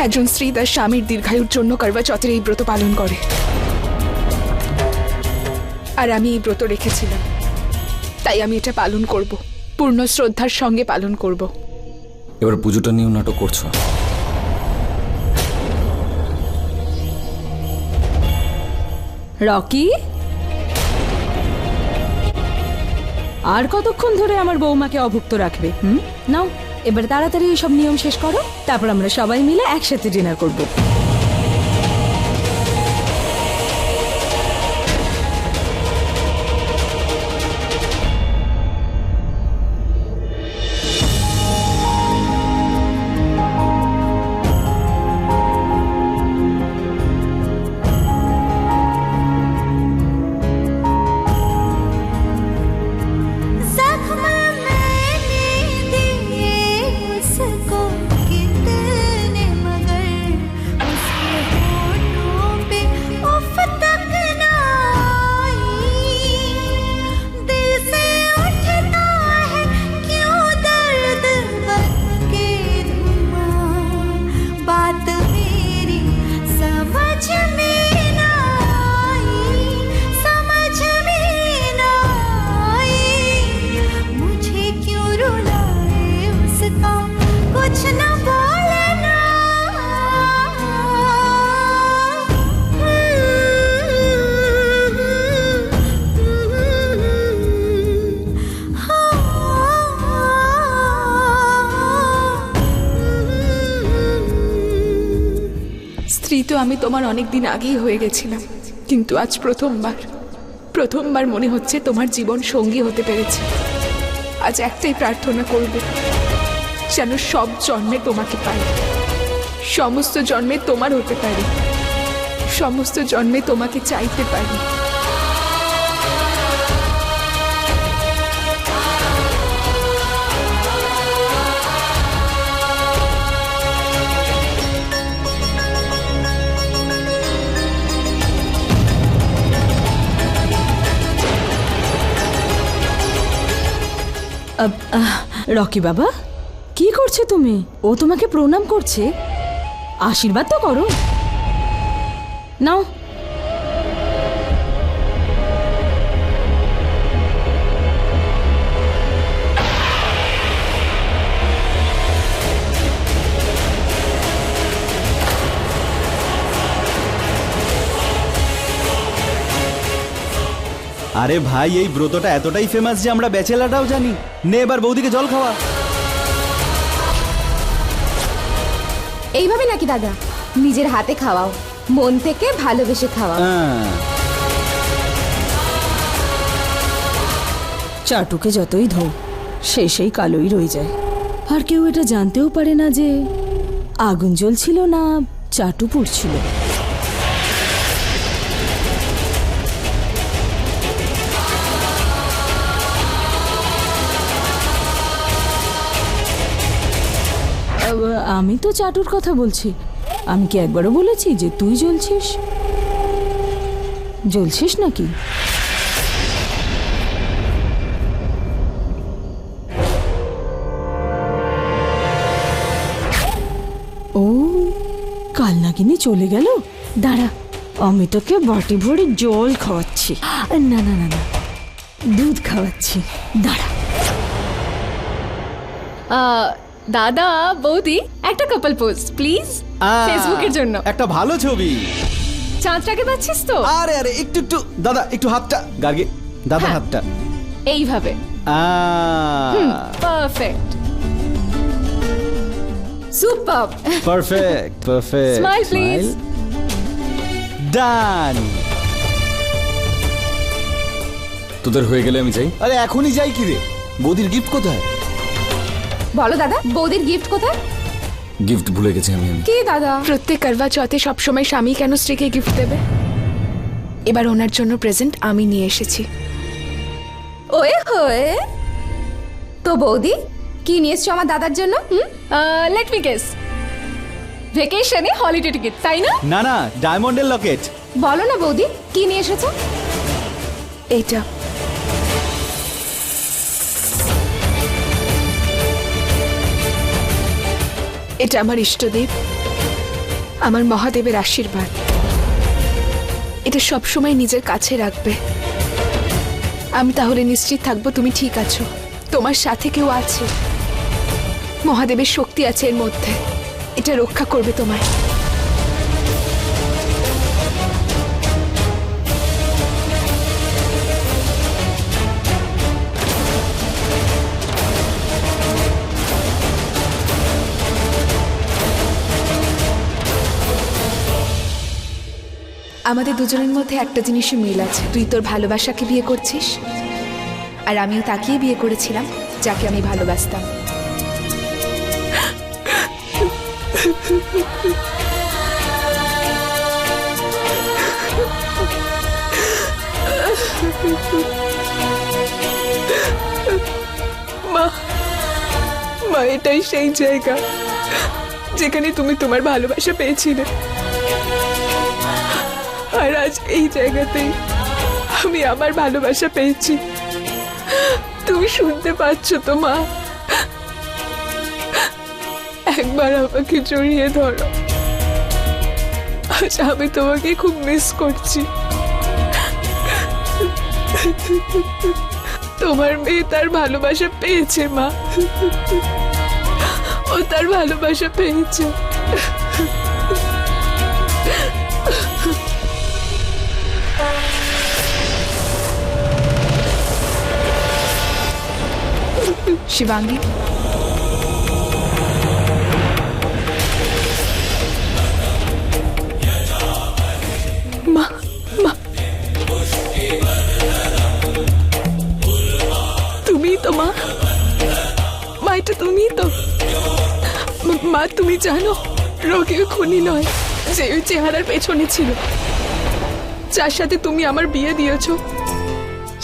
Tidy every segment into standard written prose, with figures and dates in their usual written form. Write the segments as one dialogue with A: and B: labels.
A: একজন স্ত্রী তার স্বামীর দীর্ঘায়ুর জন্য করবা চৌথের এই ব্রত পালন করে, আর আমি এই ব্রত রেখেছিলাম, তাই আমি এটা পালন করব, পূর্ণ শ্রদ্ধার সঙ্গে পালন করব।
B: এবার পুজোটা নিয়েও নাটক করছো।
C: রকি, আর কতক্ষণ ধরে আমার বৌমাকে অভুক্ত রাখবে? নাও এবার তাড়াতাড়ি সব নিয়ম শেষ করো, তারপর আমরা সবাই মিলে একসাথে ডিনার করব।
A: স্ত্রী তো আমি তোমার অনেকদিন আগেই হয়ে গেছিলাম, কিন্তু আজ প্রথমবার মনে হচ্ছে তোমার জীবন সঙ্গী হতে পেরেছে। আজ একটাই প্রার্থনা করব, যেন সব জন্মে তোমাকে পাই, সমস্ত জন্মে তোমার হতে পারি, সমস্ত জন্মে তোমাকে চাইতে পারি।
C: রকি বাবা, কি করছো তুমি? ও তোমাকে প্রণাম করছে, আশীর্বাদ তো করো। নাও।
D: আরে ভাই, এই ব্রতটা এতটাই ফেমাস যে আমরা ব্যাচেলারটাও জানি। নে এবার বৌদিকে জল খাওয়া।
E: এইভাবে নাকি দাদা? নিজের হাতে খাওয়াও, মন থেকে ভালোবেসে খাওয়াও।
C: চাটুকে যতই ধো, সেই কালোই রয়ে যায়। আর কেউ এটা জানতেও পারে না যে আগুন জ্বলছিল না চাটু পুড়ছিল। আমি তো চাটুর কথা বলছি। আমি কি একবারও বলেছি যে তুই জ্বলছিস নাকি? ও, কাল নাগিনী চলে গেল। দাঁড়া, আমি তোকে বাটি ভরে জল খাওয়াচ্ছি। না না না না, দুধ খাওয়াচ্ছি, দাঁড়া।
E: দাদা বৌদি, একটা কাপল পোজ প্লিজ, ফেসবুকের জন্য।
D: একটা ভালো ছবি।
E: চাঁদটাকে পাচ্ছিস তো?
D: আরে আরে, একটু দাদা, একটু হাতটা গার্গে, দাদা হাতটা
E: এইভাবে। Perfect, super,
D: perfect.
E: Smile please.
D: Done.
B: তোদের হয়ে গেলে আমি যাই।
D: আরে এখনই যাই কি রে? বৌদির গিফট কোথায়?
E: বলো দাদা, বৌদির গিফট কোথায়?
B: গিফট ভুলে গেছি আমি।
E: কি দাদা?
A: প্রত্যেক করবা চৌথে সবসময় স্বামী কেন স্ত্রীকে গিফট দেবে? এবার ওনার জন্য প্রেজেন্ট আমি নিয়ে এসেছি।
E: ওয়ে হয়ে তো বৌদি, কি নিয়ে এসছো আমার দাদার জন্য? লেট মি গেস, ভ্যাকেশনে হলিডে টিকিট, তাই না?
D: না না, ডায়মন্ডের লকেট।
E: বলো না বৌদি, কি নিয়ে এসেছো?
A: এইটা এটা আমার ইষ্টদেব আমার মহাদেবের আশীর্বাদ এটা সবসময় নিজের কাছে রাখবে। আমি তাহলে নিশ্চিত থাকবো তুমি ঠিক আছো, তোমার সাথে কেউ আছে, মহাদেবের শক্তি আছে এর মধ্যে, এটা রক্ষা করবে তোমায়। আমাদের দুজনের মধ্যে একটা জিনিসই মিল আছে, তুই তোর ভালোবাসাকে বিয়ে করছিস আর আমিও তাকেই বিয়ে করেছিলাম যাকে আমি ভালোবাসতাম। মা, মা এটাই সেই জায়গা যেখানে তুমি তোমার ভালোবাসা পেয়েছিলে, আর আজ এই জায়গাতেই আমি আমার ভালোবাসা পেয়েছি। তুমি শুনতে পাচ্ছ তো মা? একবার আমাকে জড়িয়ে ধরো, আজ আমি তোমাকে খুব মিস করছি। তোমার মেয়ে তার ভালোবাসা পেয়েছে মা, ও তার ভালোবাসা পেয়েছে। শিবাঙ্গী, মা মা তুমি তো মা, মা এটা তুমি তো মা। তুমি জানো রোগীও খুনি নয়, যে ওই চেহারার পেছনে ছিল, যার সাথে তুমি আমার বিয়ে দিয়েছো,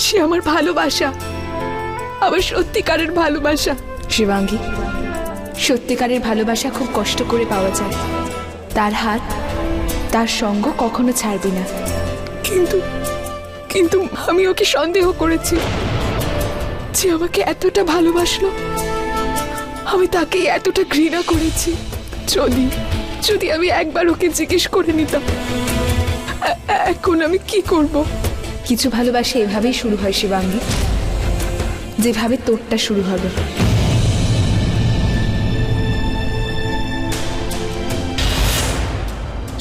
A: সে আমার ভালোবাসা, আমার সত্যিকারের ভালোবাসা। শিবাঙ্গী, সত্যিকারের ভালোবাসা খুব কষ্ট করে পাওয়া যায়, তার হাত তার সঙ্গ কখনো ছাড়বি না। কিন্তু কিন্তু আমি ওকে সন্দেহ করেছি যে আমাকে এতটা ভালোবাসলো, আমি তাকে এতটা ঘৃণা করেছি। যদি আমি একবার ওকে জিজ্ঞেস করে নিতাম, এখন আমি কি করব? কিছু ভালোবাসা এভাবেই শুরু হয় শিবাঙ্গী, যেভাবে তোরটা শুরু হবে।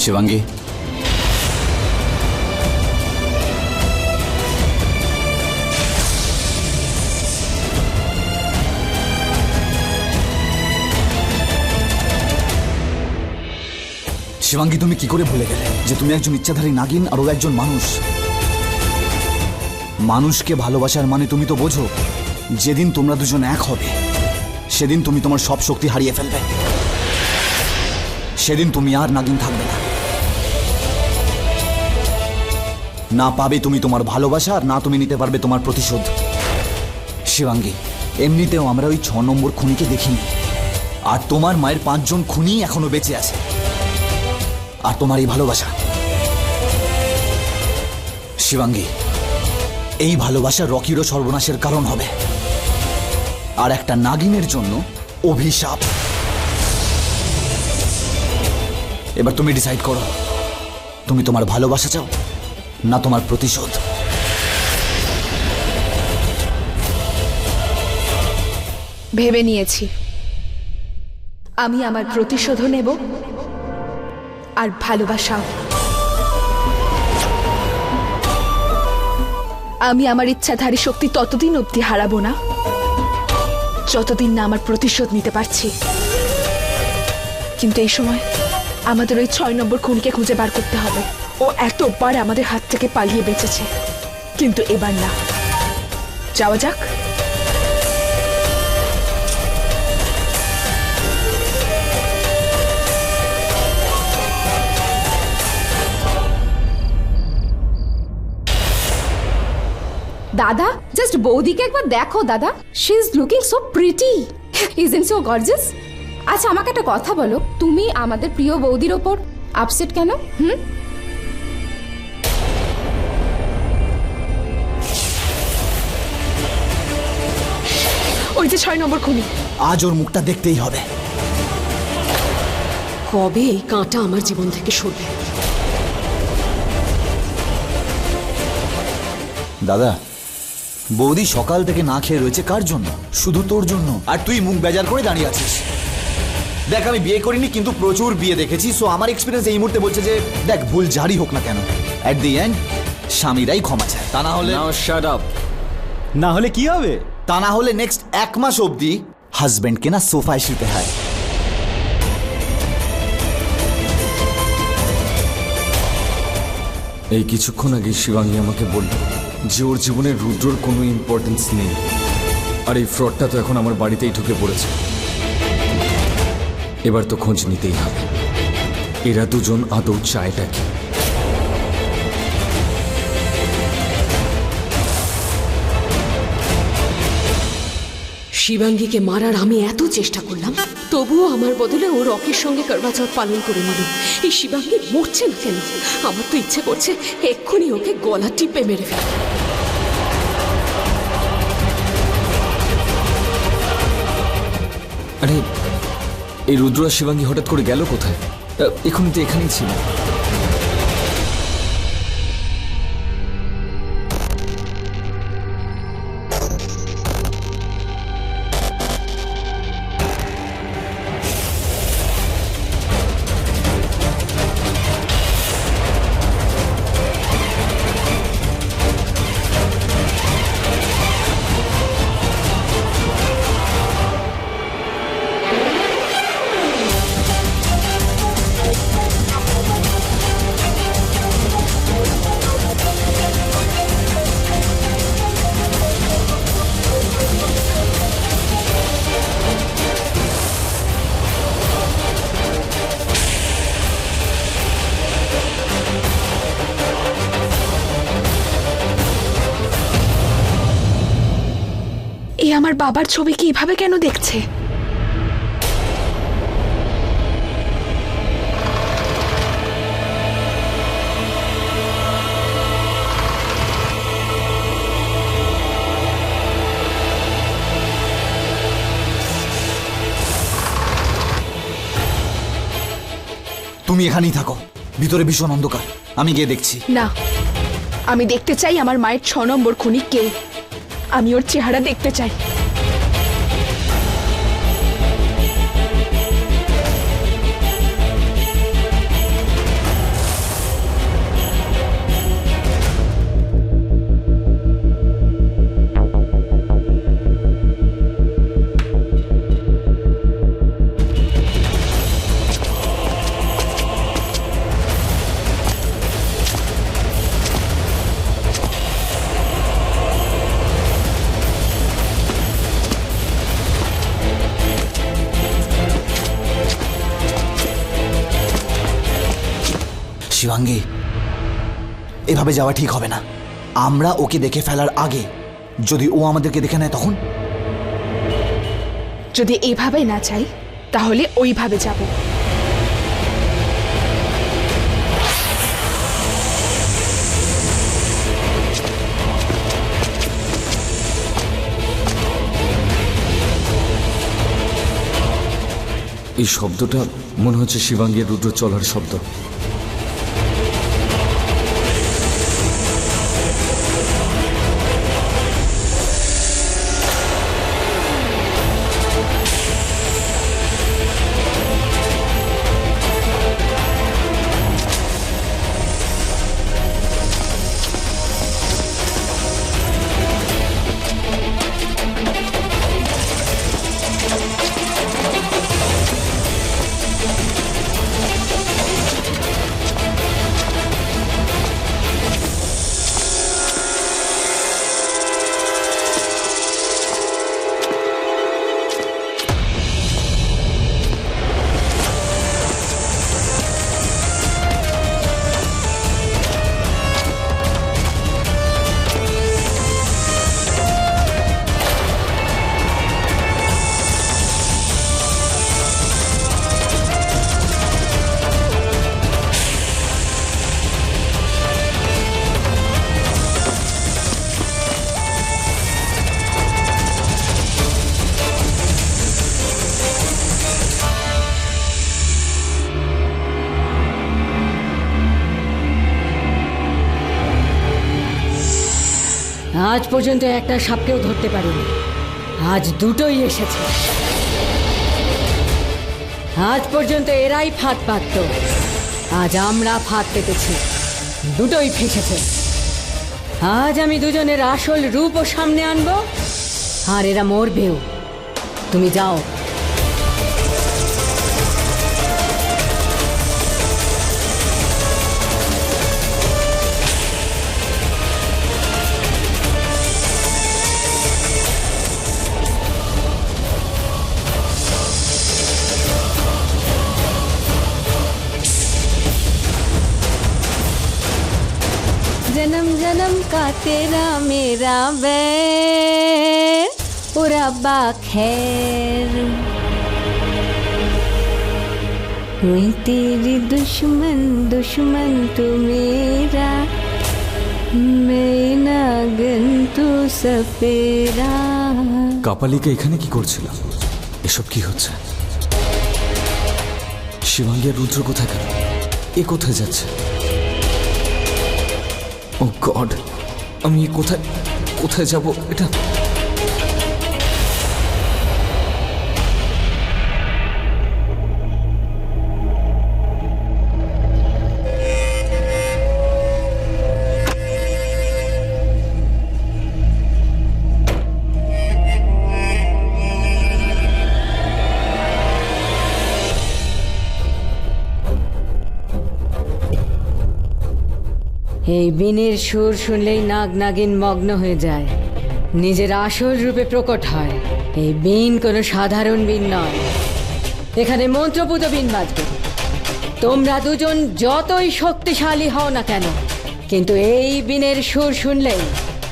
B: শিবাঙ্গী,
F: শিবাঙ্গী, তুমি কি করে ভুলে গেলে যে তুমি একজন ইচ্ছাধারী নাগিন আর ও একজন মানুষ? মানুষকে ভালোবাসার মানে তুমি তো বোঝো, যেদিন তোমরা দুজন এক হবে সেদিন তুমি তোমার সব শক্তি হারিয়ে ফেলবে, সেদিন তুমি আর নাগিন থাকবে না। না পাবে তুমি তোমার ভালোবাসা, আর না তুমি নিতে পারবে তোমার প্রতিশোধ। শিবাঙ্গী, এমনিতেও আমরা ওই 6 নম্বর খুনিকে দেখিনি, আর তোমার মায়ের 5 জন খুনি এখনো বেঁচে আছে, আর তোমার এই ভালোবাসা। শিবাঙ্গী, এই ভালোবাসা রকিরও সর্বনাশের কারণ হবে, আর একটা নাগিনের জন্য অভিশাপ। এবার তুমি ডিসাইড করো, তুমি তোমার ভালোবাসা চাও না তোমার প্রতিশোধ?
A: ভেবে নিয়েছি, আমি আমার প্রতিশোধও নেব আর ভালোবাসাও। আমি আমার ইচ্ছাধারী শক্তি ততদিন অবধি হারাবো না যতদিন না আমার প্রতিশোধ নিতে পারছি। কিন্তু এই সময় আমাদের ওই 6 নম্বর খুনিকে খুঁজে বার করতে হবে। ও এতবার আমাদের হাত থেকে পালিয়ে বেঁচেছে, কিন্তু এবার না। যাওয়া যাক।
E: দাদা, জাস্ট বৌদিকে একবার দেখো দাদা, she is looking so pretty, isn't so gorgeous. আচ্ছা আমাকে একটা কথা বলো, তুমি আমাদের প্রিয় বৌদির ওপর আপসেট কেন?
A: ওই যে 6 নম্বর খুনি,
F: আজ ওর মুখটা দেখতেই হবে।
G: কবে এই কাঁটা আমার জীবন থেকে সরবে?
F: দাদা, বৌদি সকাল থেকে না খেয়ে রয়েছে কার জন্য? শুধু তোর জন্য। আর তুই মুখ বেজার করে দাঁড়িয়ে আছিস। দেখ, আমি বিয়ে করিনি, কিন্তু প্রচুর বিয়ে দেখেছি। সো আমার এক্সপিরিয়েন্স এই মুহূর্তে বলছে যে দেখ, ভুল যারই হোক না কেন, অ্যাট দি এন্ড স্বামীরাই ক্ষমা চায়। তা না হলে
B: নাও শাট আপ।
D: না হলে কি হবে?
F: তা না হলে নেক্সট 1 মাস অবধি হাজবেন্ডকে না সোফায় শুতে হয়।
B: এই কিছুক্ষণ আগে শিবাঙ্গী আমাকে বলল যে ওর জীবনে রুদ্রর কোনো ইম্পর্টেন্স নেই, আর এই ফ্রডটা তো এখন আমার বাড়িতেই ঢুকে পড়েছে। এবার তো খোঁজ নিতেই হবে, এরা দুজন আদৌ চায়টা কি।
G: শিবাঙ্গীকে মারার আমি এত চেষ্টা করলাম, তবুও আমার বদলে ও রকির সঙ্গে করবাচৌথ পালন করে নিল। এই শিবাঙ্গী মরছে না কেন? আমার তো ইচ্ছে করছে এক্ষুনি ওকে গলা টিপে মেরে ফেল।
B: আরে এই রুদ্র আর শিবাঙ্গী হঠাৎ করে গেল কোথায়? এখনই তো এখানেই ছিল।
A: এ আমার বাবার ছবি কি এভাবে কেন দেখছে?
F: তুমি এখানেই থাকো, ভিতরে ভীষণ অন্ধকার, আমি গিয়ে দেখছি।
A: না, আমি দেখতে চাই আমার মায়ের 6 নম্বর খুনি কে। আমি ওর চেহারা দেখতে চাই।
F: শিবাঙ্গী, এভাবে যাওয়া ঠিক হবে না। আমরা ওকে দেখে ফেলার আগে যদি ও আমাদেরকে দেখে নেয় তখন?
A: যদি এইভাবে না চাই তাহলে ওইভাবে যাব।
B: এই শব্দটা মনে হচ্ছে শিবাঙ্গীর রুদ্র চলার শব্দ।
C: আজ পর্যন্ত একটা সাপকেও ধরতে পারিনি, আজ দুটোই এসেছে। আজ পর্যন্ত এরাই ফাঁদ পাতত, আজ আমরা ফাঁদ পেতেছি, দুটোই ফেঁসেছে। আজ আমি দুজনের আসল রূপও সামনে আনবো, আর এরা মরবেও। তুমি যাও।
H: जन्म जन्म का तेरा मेरा बैर ओ रब्बा खैर हुई तेरी दुश्मन दुश्मन तू मेरा मैं नागन तू सपेरा।
B: কাপালিকা এখানে কি করছিল? এসব কি হচ্ছে? শিবাঙ্গী আর রুদ্র কোথায় গেল? এ কোথায় যাচ্ছে? ও গড, আমি কোথায় কোথায় যাব? এটা
C: এই বীণের সুর শুনলেই নাগ নাগিন মগ্ন হয়ে যায়, নিজের আসল রূপে প্রকট হয়। এই বীণ কোনো সাধারণ বীণ নয়, এখানে মন্ত্রপুত বীণ বাজবে। তোমরা দুজন যতই শক্তিশালী হও না কেন, কিন্তু এই বীণের সুর শুনলেই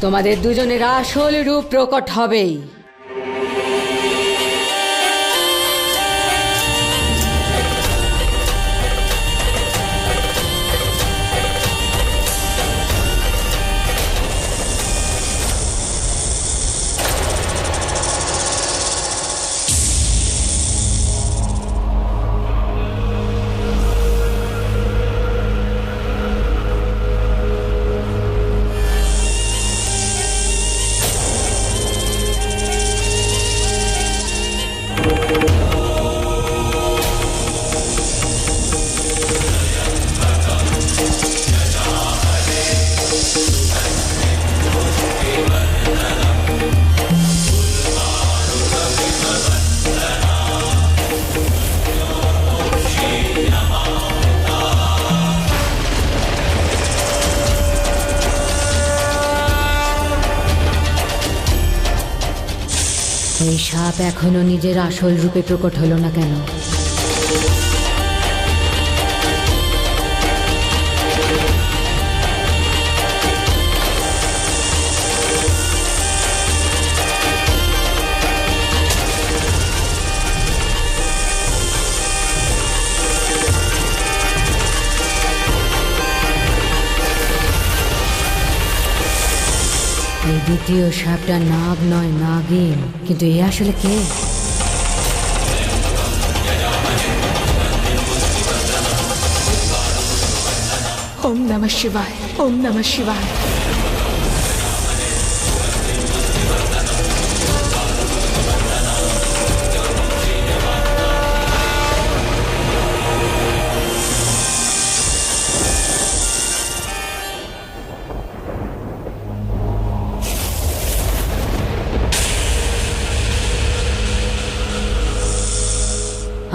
C: তোমাদের দুজনের আসল রূপ প্রকট হবেই। এই সাপ এখনো নিজের আসল রূপে প্রকট হলো না কেন? এই দ্বিতীয় সাপটা নাগ নয়, নাগিন। কিন্তু এ আসলে কে?
A: ওম নমঃ শিবায়, ওম নমঃ শিবায়।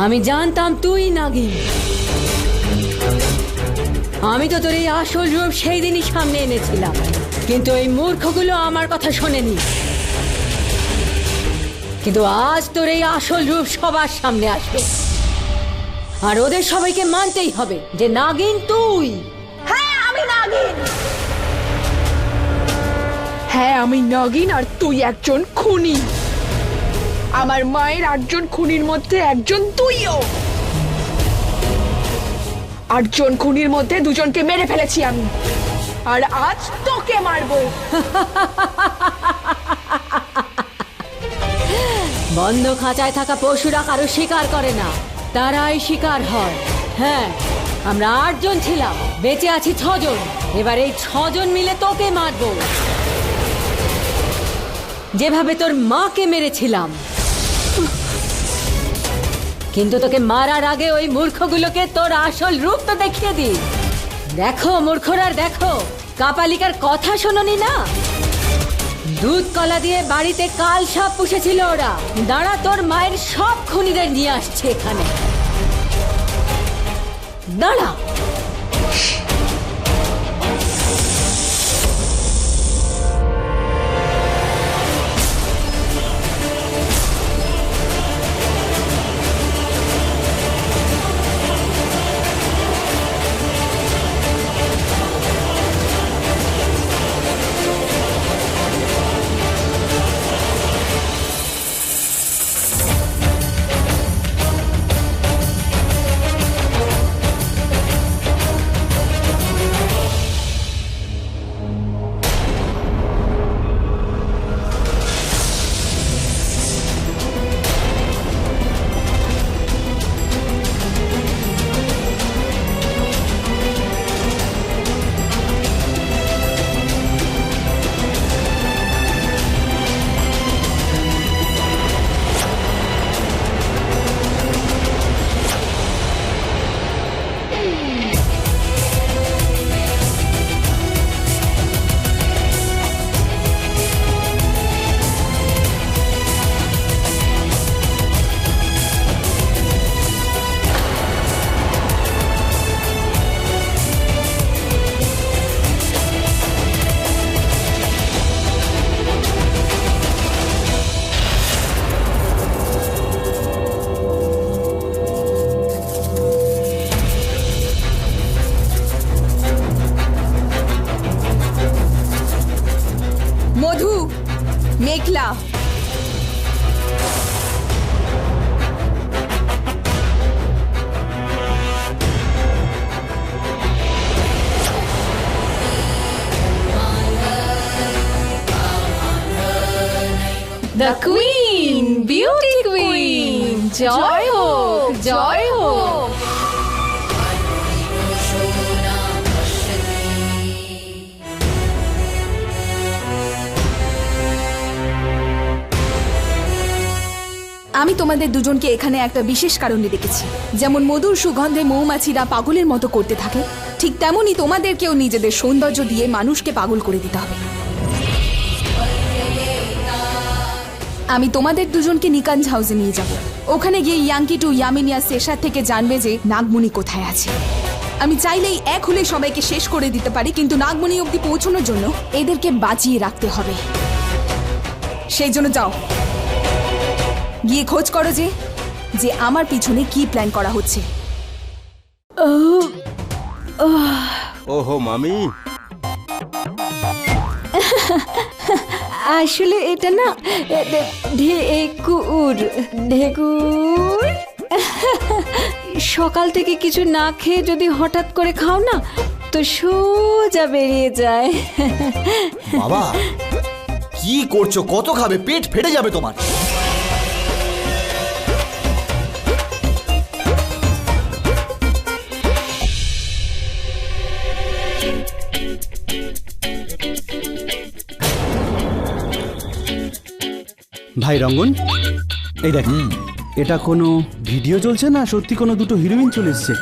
C: আমি জানতাম তুই নাগিন। আমি তো তোর এই আসল রূপ সেই দিনই সামনে এনেছিলাম, কিন্তু এই মূর্খগুলো আমার কথা শোনেনি। কিন্তু আজ তোর এই আসল রূপ সবার সামনে আসবে, আর ওদের সবাইকে মানতেই হবে যে নাগিন তুই।
A: হ্যাঁ আমি নাগিন, হ্যাঁ আমি নাগিন, আর তুই একজন খুনি। আমার মায়ের 8 জন খুনির মধ্যে একজন তুইও। 8 জন খুনির মধ্যে 2 জনকে মেরে ফেলেছি আমি, আর আজ তোকে মারবো।
C: বন্ধ খাঁচায় থাকা পশুরা কারো শিকার করে না, তারাই শিকার হয়। হ্যাঁ, আমরা 8 জন ছিলাম, বেঁচে আছি 6 জন। এবার এই 6 জন মিলে তোকে মারবো। যেভাবে তোর মাকে মেরেছিলাম। কিন্তু তোকে মারার আগে ওই মূর্খগুলোকে তোর আসল রূপ তো দেখিয়ে দি। দেখো মূর্খরা, দেখো কাপালিকার কথা শোনোনি না? দুধ কলা দিয়ে বাড়িতে কাল সাপ পুষেছিল ওরা। দাঁড়া, তোর মায়ের সব খুনিদের নিয়ে আসছে এখানে। দাঁড়া।
A: মধু, মেঘলা,
E: দ্য কুইন, বিউটি কুইন, জয় হোক, জয় হোক।
A: আমি তোমাদের দুজনকে এখানে একটা বিশেষ কারণে দেখেছি। যেমন মধুর সুগন্ধে মৌমাছিরা পাগলের মতো করতে থাকে, ঠিক তেমনই তোমাদেরকেও নিজেদের সৌন্দর্য দিয়ে মানুষকে পাগল করে দিতে হবে। আমি তোমাদের দুজনকে নিকাঞ্জ হাউসে নিয়ে যাব। ওখানে গিয়ে ইয়াঙ্কি টু ইয়ামিনিয়া শেষার থেকে জানবে যে নাগমণি কোথায় আছে। আমি চাইলেই এক হলে সবাইকে শেষ করে দিতে পারি, কিন্তু নাগমণি অবধি পৌঁছানোর জন্য এদেরকে বাঁচিয়ে রাখতে হবে। সেই জন্য যাও, গিয়ে খোঁজ করো যে আমার পিছনে কি প্ল্যান করা হচ্ছে।
I: ওহো মামি,
H: আসলে এটা না ঢেকুর। সকাল থেকে কিছু না খেয়ে যদি হঠাৎ করে খাও না তো সোজা বেরিয়ে যায়।
F: বাবা কি করছো? কত খাবে? পেট ফেটে যাবে তোমার।
D: ভাই রঙ্গন, এই দেখ, এটা কোনো ভিডিও চলছে না সত্যি কোনো দুটো হিরোইন চলে এসছে?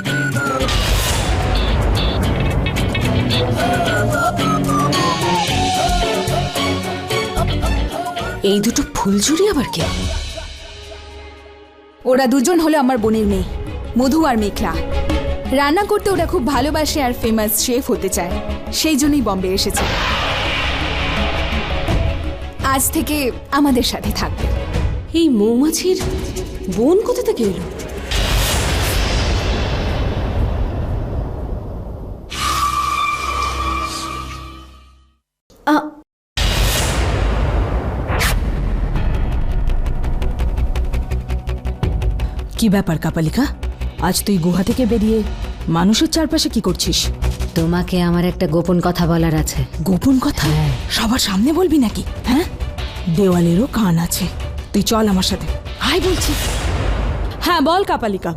G: এই দুটো ফুলঝুরি আবার কে?
A: ওরা দুজন হলো আমার বোনের মেয়ে, মধু আর মেঘলা। রান্না করতে ওরা খুব ভালোবাসে আর ফেমাস শেফ হতে চায়, সেই জন্যই বম্বে এসেছে। আজ থেকে আমাদের সাথে থাকবে।
G: এই মৌমাছির বোন কোথা থেকে এলো?
A: কি ব্যাপার কাপালিকা, আজ তুই গুহা থেকে বেরিয়ে মানুষের চারপাশে কি করছিস?
C: তোমাকে আমার একটা গোপন কথা বলার আছে।
A: গোপন কথা? সবার সামনে বলবি নাকি? হ্যাঁ, দেওয়ালেরও কান আছে। তুই চল আমার সাথে, হাই বলছি। হ্যাঁ বল কাপালিকা,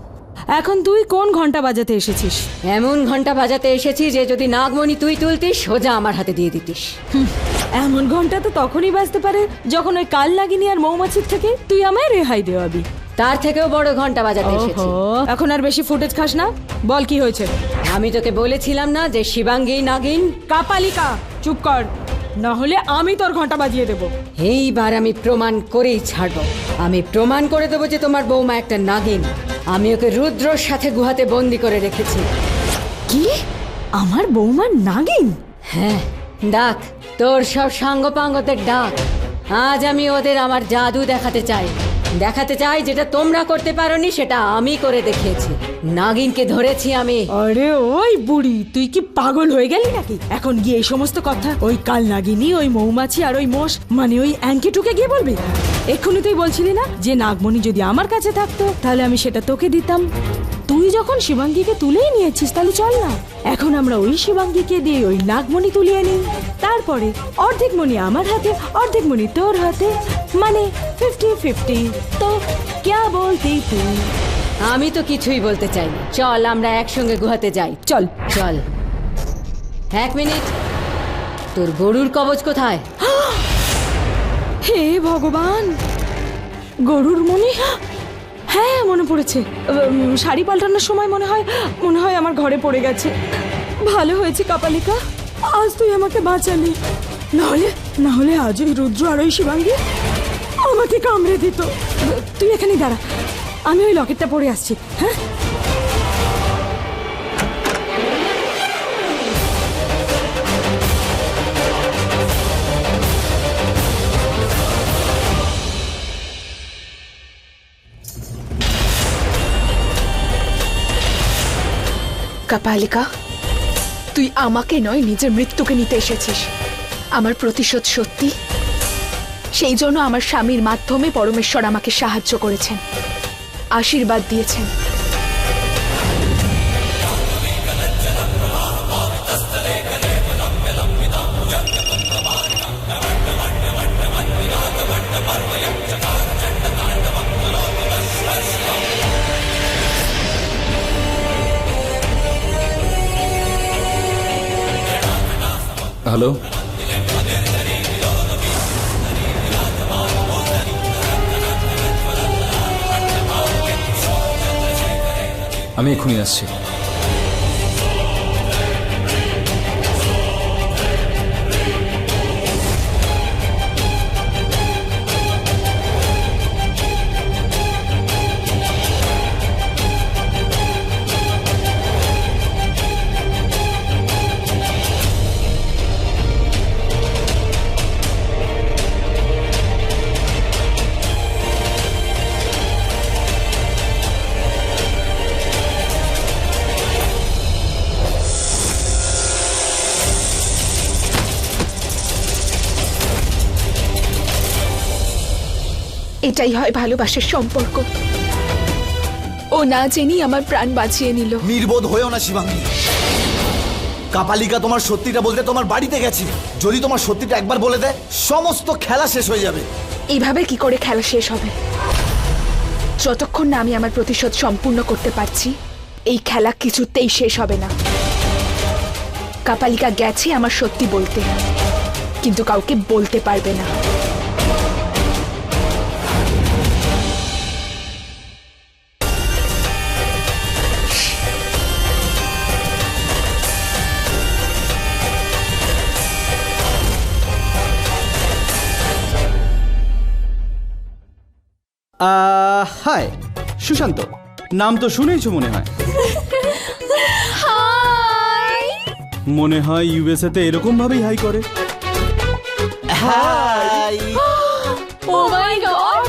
A: এখন তুই কোন ঘন্টা বাজাতে এসেছিস?
C: এমন ঘন্টা বাজাতে এসেছি যে যদি নাগমণি তুই তুলতিস সোজা আমার হাতে দিয়ে দিতিস।
H: এমন ঘন্টা তো তখনই বাজতে পারে যখন ওই কাল নাগিনী আর মৌমাছির থেকে তুই আমায় রেহাই দেওয়াবি।
C: তার থেকেও বড় ঘন্টা বাজাতে এসেছি।
H: এখন আর বেশি ফুটেজ খাস না, বল কি হয়েছে।
C: আমি তোকে বলেছিলাম না যে শিবাঙ্গী নাগিন।
H: কাপালিকা চুপ কর, না হলে আমি তোর ঘন্টা বাজিয়ে দেব।
C: এইবার আমি প্রমাণ করেই ছাড়বো। আমি প্রমাণ করে দেবো যে তোমার বৌমা একটা নাগিন। আমি ওকে রুদ্রর সাথে গুহাতে বন্দি করে রেখেছি।
H: কি, আমার বৌমার নাগিন?
C: হ্যাঁ, ডাক তোর সব সাঙ্গপাঙ্গদের ডাক। আজ আমি ওদের আমার জাদু দেখাতে চাই। যেটা তোমরা করতে পারোনি সেটা আমি করে দেখিয়েছি। নাগিনকে ধরেছি আমি।
H: আরে ওই বুড়ি, তুই কি পাগল হয়ে গেলি নাকি? এখন গিয়ে এই সমস্ত কথা ওই কাল নাগিনী, ওই মৌমাছি আর ওই মোষ মানে ওই অ্যাঙ্কিটুকে গিয়ে বলবি? এক্ষুনি তুই বলছিলি না যে নাগমণি যদি আমার কাছে থাকতো তাহলে আমি সেটা তোকে দিতাম। তুই যখন শিবাঙ্গীকে তুলেই নিয়েছিস তাহলে চল না, এখন আমরা ওই শিবাঙ্গীকে দিয়ে ওই নাগমণি তুলিয়ে নিই। তারপরে অর্ধেক মণি আমার হাতে, অর্ধেক মণি তোর হাতে, মানে 50-50। তো क्या বলতি তুই?
C: আমি তো কিছুই বলতে চাই না। চল আমরা একসঙ্গে গুহাতে যাই।
H: চল
C: চল। 1 মিনিট, তোর গরুর কবচ কোথায়?
H: হে ভগবান, গরুর মণি। হ্যাঁ মনে পড়েছে, শাড়ি পাল্টানোর সময় মনে হয় আমার ঘরে পড়ে গেছে। ভালো হয়েছে কাপালিকা, আজ তুই আমাকে বাঁচালি, না হলে আজ ওই রুদ্র আর ওই শিবাঙ্গী আমাকে কামড়ে দিত। তুই এখানেই দাঁড়া, আমি ওই লকেটটা পরে আসছি। হ্যাঁ
A: কাপালিকা, তুই আমাকে নয় নিজের মৃত্যুকে নিতে এসেছিস। আমার প্রতিশোধ সত্যি, সেই জন্য আমার স্বামীর মাধ্যমে পরমেশ্বর আমাকে সাহায্য করেছেন, আশীর্বাদ দিয়েছেন।
B: হ্যালো, আমি এক্ষুনি আসছি।
A: এটাই হয় ভালোবাসার সম্পর্ক। ও না জেনেই আমার প্রাণ বাঁচিয়ে নিল।
F: নির্বোধ হয়েও না শিবাঙ্গী। কাপালিকা তোমার সত্যিটা বলতে তোমার বাড়িতে গেছে। যদি তোমার সত্যিটা একবার বলে দেয় সমস্ত খেলা শেষ হয়ে যাবে।
A: এইভাবে কি করে খেলা শেষ হবে? যতক্ষণ না আমি আমার প্রতিশোধ সম্পূর্ণ করতে পারছি এই খেলা কিছুতেই শেষ হবে না। কাপালিকা গেছে আমার সত্যি বলতে, কিন্তু কাউকে বলতে পারবে না।
D: হাই সুশান্ত, নাম তো শুনেইছো মনে হয়। মনে হয় ইউএসএ তে এরকম ভাবেই হাই করে।
F: হাই।
A: ও মাই গড,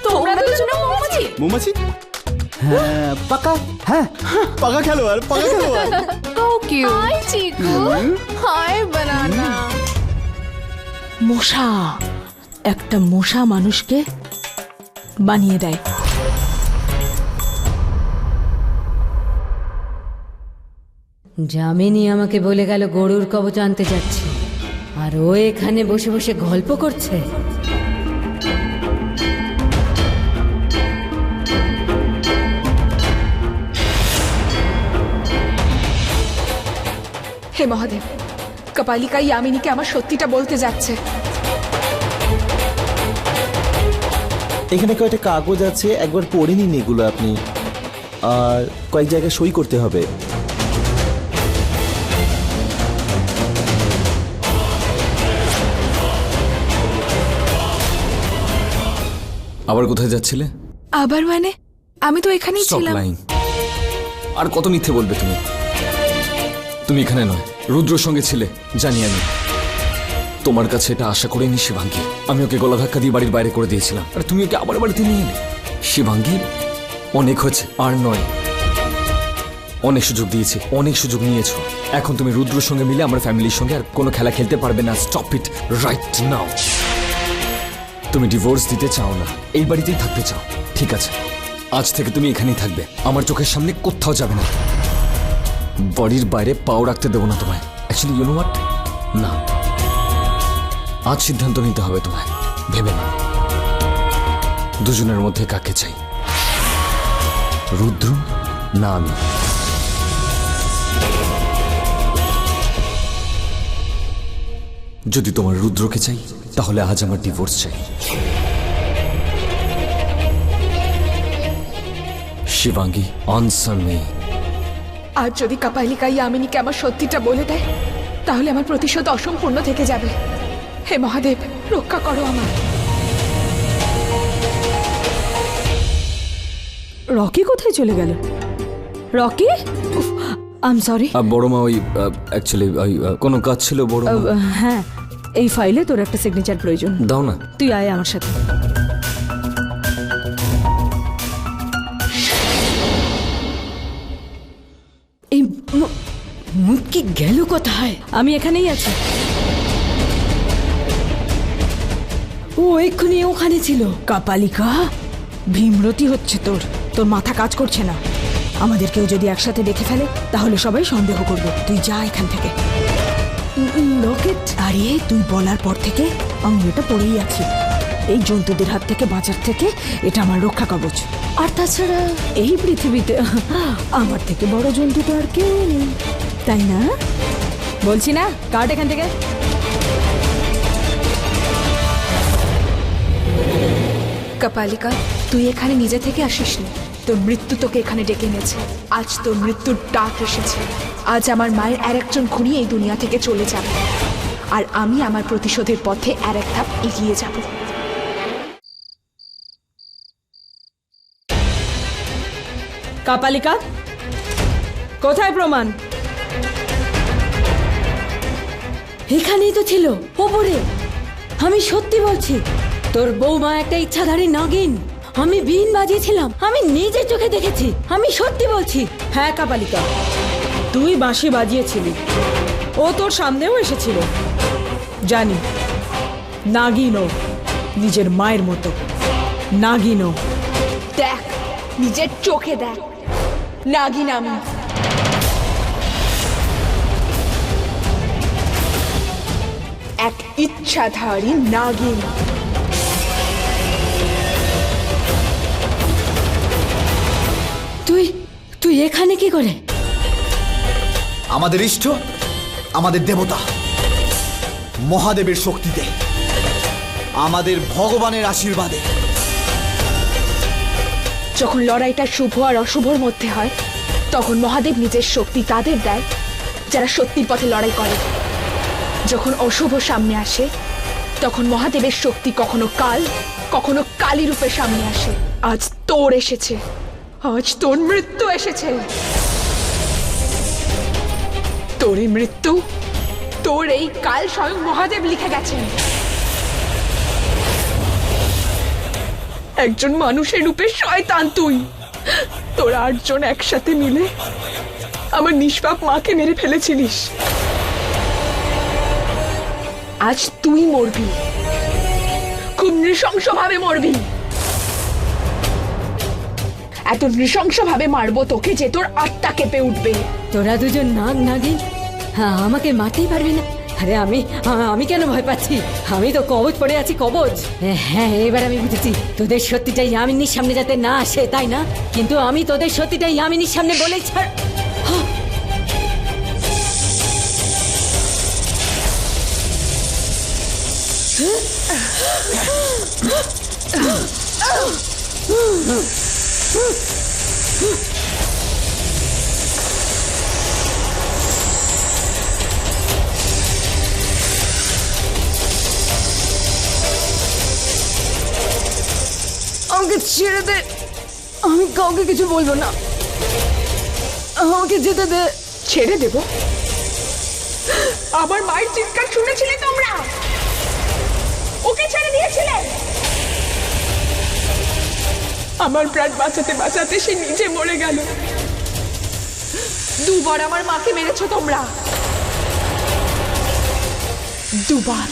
A: তোমরা দুজন মৌমাছি?
D: মৌমাছি? হ্যাঁ পাকা, হ্যাঁ পাকা খেলোয়াড়, পাকা খেলোয়াড়।
A: How cute. Hi Chiku, hi banana.
H: মশা, একটা মশা মানুষকে বানিয়ে দেয়।
C: যামিনী আমাকে বলে গেল গরুর কবচ আনতে যাচ্ছে, আর ও এখানে বসে বসে গল্প করছে।
A: হে মহাদেব, কপালিকা ইয়ামিনীকে আমার সত্যিটা বলতে যাচ্ছে।
J: এখানে কয়েকটা কাগজ আছে, একবার পড়ে নিন এগুলো আপনি, আর কয়েক জায়গায় সই করতে হবে।
B: আবার কোথায় যাচ্ছিলে?
A: আবার মানে আমি তো এখানেই
B: Stop
A: ছিলাম।
B: lying। আর কত মিথ্যে বলবে তুমি? তুমি এখানে নয়, রুদ্রর সঙ্গে ছিলে, জানি আমি। তোমার কাছে এটা আশা করিনি শিবাঙ্গী। আমি ওকে গলা ধাক্কা দিয়ে বাড়ির বাইরে করে দিয়েছিলাম, আর তুমি ওকে আবার বাড়িতে নিয়ে এলে। শিবাঙ্গী, অনেক হয়েছে, আর নয়। অনেক সুযোগ দিয়েছি, অনেক সুযোগ নিয়েছো। এখন তুমি রুদ্রর সঙ্গে মিলে আমার ফ্যামিলির সঙ্গে আর কোনো খেলা খেলতে পারবে না। Stop it right now. তুমি ডিভোর্স দিতে চাও না, এই বাড়িতেই থাকতে চাও, ঠিক আছে। আজ থেকে তুমি এখানেই থাকবে, আমার চোখের সামনে কোথাও যাবে না। বাড়ির বাইরে পাও রাখতে দেবো না তোমায়। অ্যাকচুয়ালি ইউ নো হোয়াট, না, আজ সিদ্ধান্ত নিতে হবে তোমায়, ভেবে না। দুজনের মধ্যে কাকে চাই, রুদ্র না আমি? যদি তোমার রুদ্রকে চাই, তাহলে আজ আমার ডিভোর্স চাই। Shivangi, answer me.
A: আর যদি কপালিকা ইয়ামিনীকে আমার সত্যিটা বলে দেয়, তাহলে আমার প্রতিশোধ অসম্পূর্ণ থেকে যাবে। হে মহাদেব, রক্ষা করো আমার।
H: রকি কোথায় চলে গেল? Rocky, I am sorry.
B: বড় মা, ওই অ্যাকচুয়ালি ওই কোনো কাজ ছিল বড় মা।
H: হ্যাঁ, এই ফাইলে তোর একটা সিগনেচার প্রয়োজন।
B: দাও না।
H: তুই আয় আমার সাথে।
C: এই মুখ কি গেল কোথায়?
H: আমি এখানেই আছি।
C: ও এক্ষুনি ওখানে ছিল।
H: কাপালিকা, ভীমরতি হচ্ছে তোর। তোর মাথা কাজ করছে না। আমাদের কেউ যদি একসাথে দেখে ফেলে, তাহলে সবাই সন্দেহ করবে। তুই যা এখান থেকে।
C: লকেট?
H: আরে তুই বলার পর থেকে আমি এটা পড়েই আছি। এই জন্তুদের হাত থেকে বাঁচার থেকে এটা আমার রক্ষা কবচ।
C: আর তাছাড়া
H: এই পৃথিবীতে আমার থেকে বড় জন্তু তো আর কেউ নেই, তাই না? বলছি না, কাট এখান থেকে।
A: কপালিকা, তুই এখানে নিজে থেকে আসিসনি, তোর মৃত্যু তোকে এখানে ডেকে এনেছে। আজ তোর মৃত্যুর ডাক এসেছে। আজ আমার মায়ের আর একজন খুনি এই দুনিয়া থেকে চলে যাবে, আর আমি আমার প্রতিশোধের পথে আর এক ধাপ এগিয়ে যাব।
H: কাপালিকা, কোথায় প্রমাণ?
C: এখানেই তো ছিল, ওপরে। আমি সত্যি বলছি, তোর বৌমা একটা ইচ্ছাধারী নাগিন। আমি বিন বাজিয়েছিলাম, আমি নিজের চোখে দেখেছি। আমি সত্যি বলছি।
H: হ্যাঁ কাপালিকা, তুই বাঁশি বাজিয়েছিলি, ও তোর সামনেও এসেছিল। জানি, নাগিনো, নিজের মায়ের মতো নাগিনো।
A: দেখ, নিজের চোখে দেখ, নাগিন আমি। এক ইচ্ছাধারী নাগিন।
C: তুই এখানে কি করে?
F: আমাদের ইষ্ট, আমাদের দেবতা মহাদেবের শক্তিতে, আমাদের ভগবানের আশীর্বাদে।
A: যখন লড়াইটা শুভ আর অশুভর মধ্যে হয়, তখন মহাদেব নিজের শক্তি তাদের দেয় যারা সত্যির পথে লড়াই করে। যখন অশুভ সামনে আসে, তখন মহাদেবের শক্তি কখনো কাল, কখনো কালী রূপে সামনে আসে। আজ তোর এসেছে, আজ তোর মৃত্যু এসেছে। তোর এই মৃত্যু, তোর এই কাল স্বয়ং মহাদেব লিখে গেছেন। একজন মানুষের রূপে শয়তান তুই। তোরা 8 জন একসাথে মিলে আমার নিষ্পাপ মাকে মেরে ফেলেছিলিস। আজ তুই মরবি, খুব নৃশংসভাবে মরবি। এত নৃশংসভাবে মারবো তোকে যে তোর আত্মা কেঁপে উঠবে।
C: তোরা দুজন নাগিন, হ্যাঁ, আমাকে মারতেই পারবি না। আরে আমি কেন ভয় পাচ্ছি? আমি তো কবচ পড়ে আছি, কবচ। হ্যাঁ, এবার আমি বুঝেছি। তোদের সত্যিটাই ইয়ামিনীর সামনে যাতে না আসে, তাই না? কিন্তু আমি তোদের সত্যিটাই ইয়ামিনীর সামনে বলেই ছাড়। আমাকে ছেড়ে দে, আমি কাউকে কিছু বলবো না, আমাকে যেতে দে।
A: ছেড়ে দেব? আমার মায়ের চিৎকার শুনেছিলে তোমরা? ওকে ছেড়ে দিয়েছিলে? আমার প্রাণ বাঁচাতে বাঁচাতে সে নিজে মরে গেল। দুবার আমার মাকে মেরেছো তোমরা, দুবার।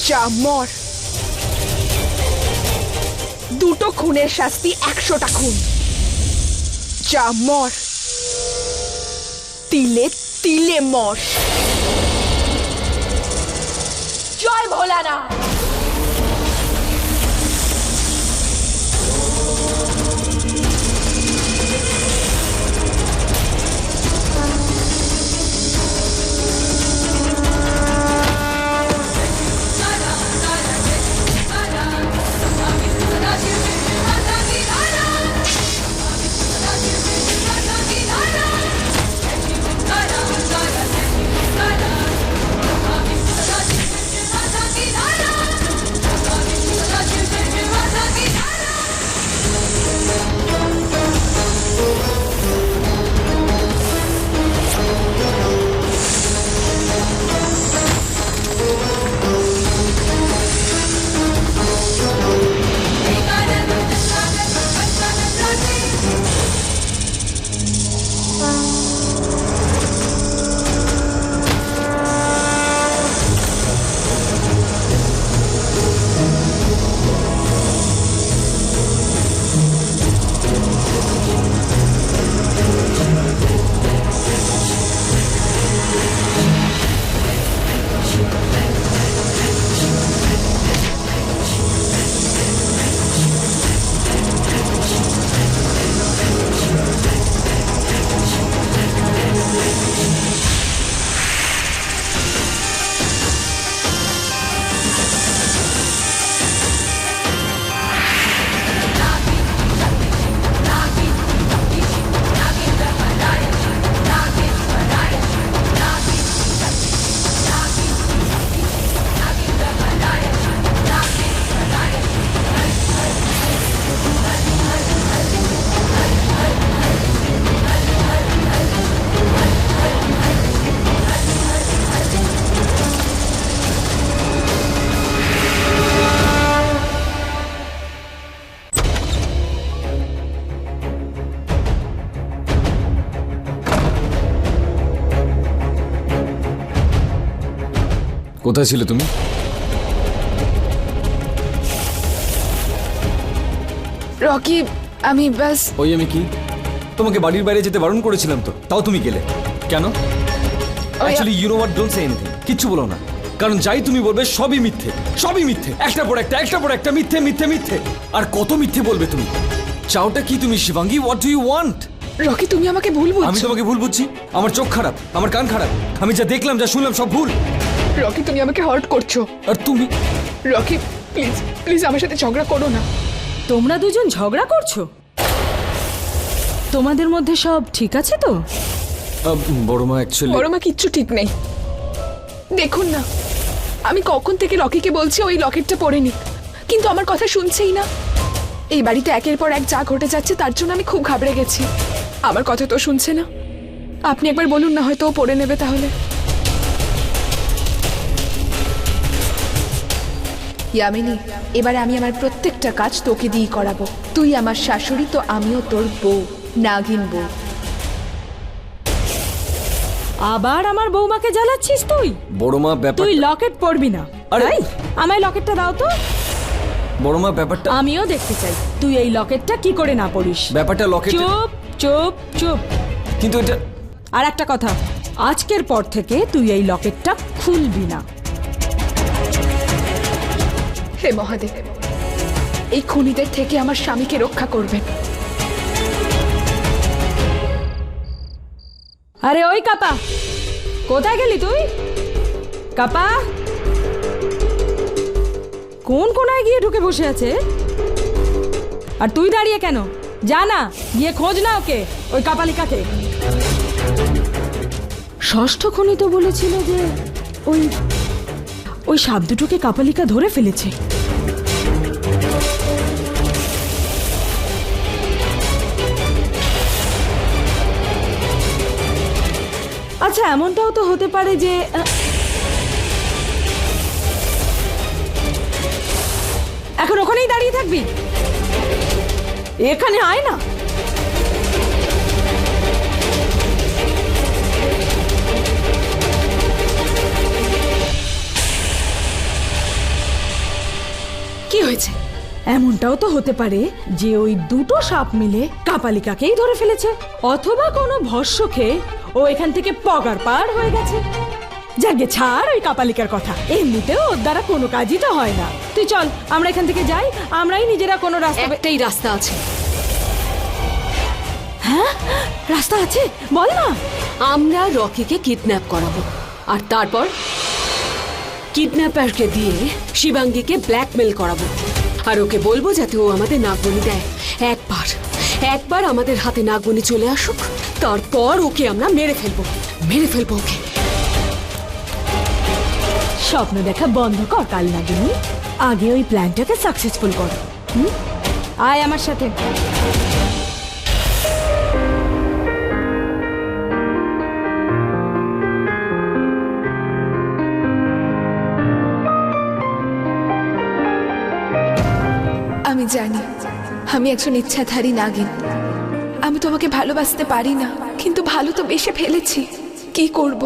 A: যা মর। দুটো খুনের শাস্তি 100টা খুন। যা মর, তিলে তিলে মর। জয় ভোলানা।
B: কোথায় ছিলে তুমি?
A: রকি, আমি ব্যাস
B: ওই আমি কি তোমাকে বাড়ির বাইরে যেতে বারণ করেছিলাম তো, তাও তুমি গেলে কেন? Actually you know what, don't say anything. কিচ্ছু বলো না, কারণ যাই তুমি বলবে সবই মিথ্যে, সবই মিথ্যে, একটার পর একটা মিথ্যে মিথ্যে মিথ্যে। আর কত মিথ্যে বলবে তুমি? চাওটা কি তুমি Shivangi? What do you want?
A: Rocky, তুমি আমাকে ভুল
B: আমি
A: বুঝছো।
B: তোমাকে ভুল বুঝছি? আমার চোখ খারাপ, আমার কান খারাপ, আমি যা দেখলাম যা শুনলাম সব ভুল।
A: রকি, তুমি আমাকে হার্ট করছো।
B: আর তুমি
A: রকি, প্লিজ প্লিজ আমার সাথে ঝগড়া করো না।
H: তোমরা দুজন ঝগড়া করছো? তোমাদের মধ্যে সব ঠিক আছে তো?
B: বড় মা অ্যাকচুয়ালি
A: বড় মা, কিচ্ছু ঠিক নেই। দেখুন না, আমি কখন থেকে রকিকে বলছি ওই লকেটটা পরে নিক, কিন্তু আমার কথা শুনছেই না। এই বাড়িতে একের পর এক যা ঘটে যাচ্ছে তার জন্য আমি খুব ঘাবড়ে গেছি। আমার কথা তো শুনছে না। আপনি একবার বলুন না, হয়তো ও পড়ে নেবে তাহলে। ইয়ামিনী, এবারে আমি আমার প্রত্যেকটা কাজ তোকে দিয়েই করাবো। তুই আমার শাশুড়ি, তো আমিও তোর বউ, নাগিন বউ।
H: আবার আমার বৌমাকে জ্বালাচ্ছিস তুই?
B: বড় মা ব্যাপার,
H: তুই লকেট পরবি না।
B: আরে!
H: তাই আমায় লকেটটা দাও তো।
B: বড় মা ব্যাপারটা
H: আমিও দেখতে চাই তুই এই লকেটটা কি করে না পরিস।
B: ব্যাপারটা লকেট।
H: চুপ চুপ চুপ।
B: কিন্তু এটা
H: আর একটা কথা, আজকের পর থেকে তুই এই লকেটটা খুলবি না।
A: হে মহাদেব, এই খুনিদের থেকে আমার স্বামীকে রক্ষা করবেন।
H: আরে ওই কাপা, কোথায় গেলি তুই? কাপা, কোন কোনায় গিয়ে ঢুকে বসে আছে? আর তুই দাঁড়িয়ে কেন? যা না, গিয়ে খোঁজ না ওকে, ওই কাপালিকাকে। ষষ্ঠ খনি তো বলেছিল যে ওই ওই সাপ দুটোকে কাপালিকা ধরে ফেলেছে। আচ্ছা, এমনটাও তো হতে পারে যে এখন ওখানেই দাঁড়িয়ে থাকবি? এখানে আয় না।
G: কি হয়েছে?
H: এমনটাও তো হতে পারে যে ওই দুটো সাপ মিলে কাপালিকাকেই ধরে ফেলেছে, অথবা কোনো ভস্য খেয়ে ও এখান থেকে পগার পার হয়ে গেছে। যাকে ছাড় ওই কাপালিকার কথা, এমনিতেও ওর দ্বারা কোনো কাজই তো হয় না। তুই চল, আমরা এখান থেকে যাই, আমরাই নিজেরা কোনো রাস্তা।
G: একটাই রাস্তা আছে।
H: হ্যাঁ, রাস্তা আছে, বল না।
G: আমরা রকিকে কিডন্যাপ করাবো, আর তারপর কিডন্যাপারকে দিয়ে শিবাঙ্গীকে ব্ল্যাকমেল করাবো, আর ওকে বলবো যাতে ও আমাদের নাগমণি দেয়। একবার আমাদের হাতে নাগমণি চলে আসুক, তারপর ওকে আমরা মেরে ফেলবো ওকে।
H: স্বপ্ন দেখা বন্ধ কর কাল নাগিনী, আগে ওই প্ল্যানটাকে সাকসেসফুল কর। আয় আমার সাথে।
A: আমি জানি আমি একজন ইচ্ছাধারী নাগিন। আমি তোমাকে ভালোবাসতে পারি না, কিন্তু ভালো তো বেসে ফেলেছি। কি করব,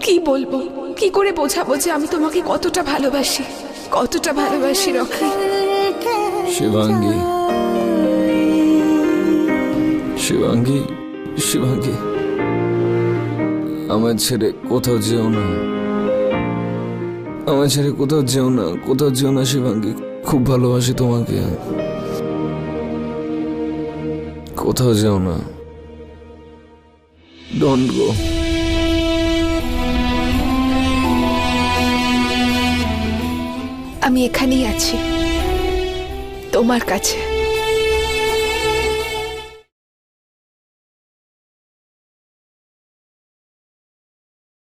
A: কি বলবো, কি করে বোঝাবো যে আমি তোমাকে কতটা ভালোবাসি রকি।
B: শিবাঙ্গী, শিবাঙ্গী, শিবাঙ্গী, আমার ছেড়ে কোথাও যেও না, আমার ছেড়ে কোথাও যেও না শিবাঙ্গী। খুব ভালোবাসি তোমাকে, কোথাও যেও না, ডোন্ট গো।
A: আমি এখানেই আছি, তোমার কাছে।